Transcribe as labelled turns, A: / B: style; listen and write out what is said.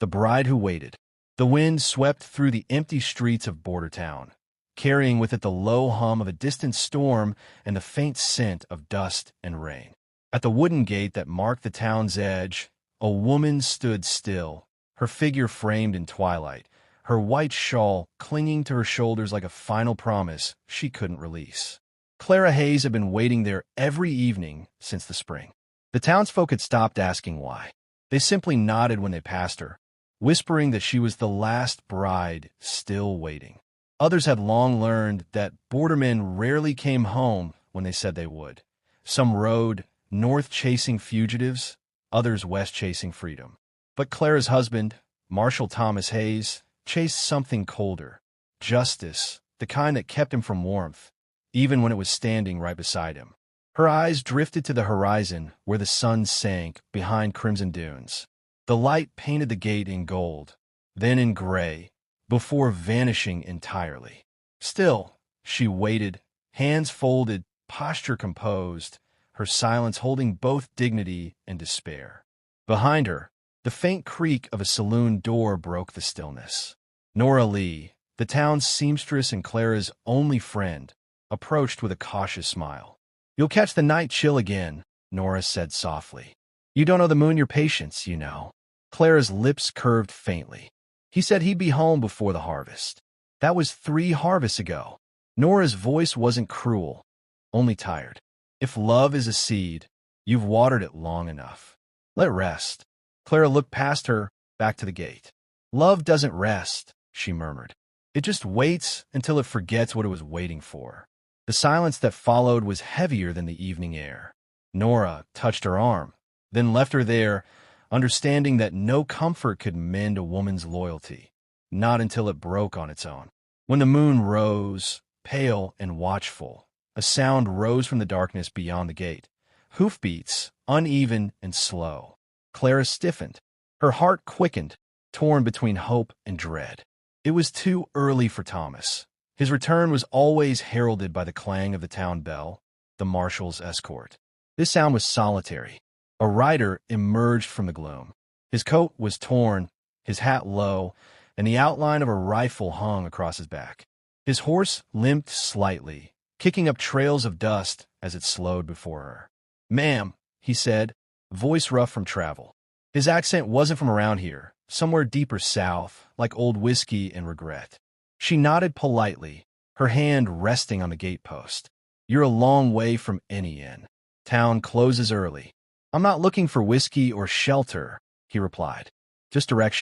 A: The Bride Who Waited. The wind swept through the empty streets of Bordertown, carrying with it the low hum of a distant storm and the faint scent of dust and rain. At the wooden gate that marked the town's edge, a woman stood still, her figure framed in twilight, her white shawl clinging to her shoulders like a final promise she couldn't release. Clara Hayes had been waiting there every evening since the spring. The townsfolk had stopped asking why. They simply nodded when they passed her, whispering that she was the last bride still waiting. Others had long learned that bordermen rarely came home when they said they would. Some rode north chasing fugitives, others west chasing freedom. But Clara's husband, Marshal Thomas Hayes, chased something colder. Justice, the kind that kept him from warmth, even when it was standing right beside him. Her eyes drifted to the horizon where the sun sank behind crimson dunes. The light painted the gate in gold, then in gray, before vanishing entirely. Still, she waited, hands folded, posture composed, her silence holding both dignity and despair. Behind her, the faint creak of a saloon door broke the stillness. Nora Lee, the town's seamstress and Clara's only friend, approached with a cautious smile. "You'll catch the night chill again," Nora said softly. "You don't owe the moon your patience, you know." Clara's lips curved faintly. "He said he'd be home before the harvest. That was 3 harvests ago." Nora's voice wasn't cruel, only tired. "If love is a seed, you've watered it long enough. Let it rest." Clara looked past her, back to the gate. "Love doesn't rest," she murmured. "It just waits until it forgets what it was waiting for." The silence that followed was heavier than the evening air. Nora touched her arm, then left her there, understanding that no comfort could mend a woman's loyalty, not until it broke on its own. When the moon rose, pale and watchful, a sound rose from the darkness beyond the gate. Hoofbeats, uneven and slow. Clara stiffened. Her heart quickened, torn between hope and dread. It was too early for Thomas. His return was always heralded by the clang of the town bell, the marshal's escort. This sound was solitary. A rider emerged from the gloom. His coat was torn, his hat low, and the outline of a rifle hung across his back. His horse limped slightly, kicking up trails of dust as it slowed before her. "Ma'am," he said, voice rough from travel. His accent wasn't from around here, somewhere deeper south, like old whiskey and regret. She nodded politely, her hand resting on the gatepost. "You're a long way from any inn. Town closes early." "I'm not looking for whiskey or shelter," he replied. "Just direction."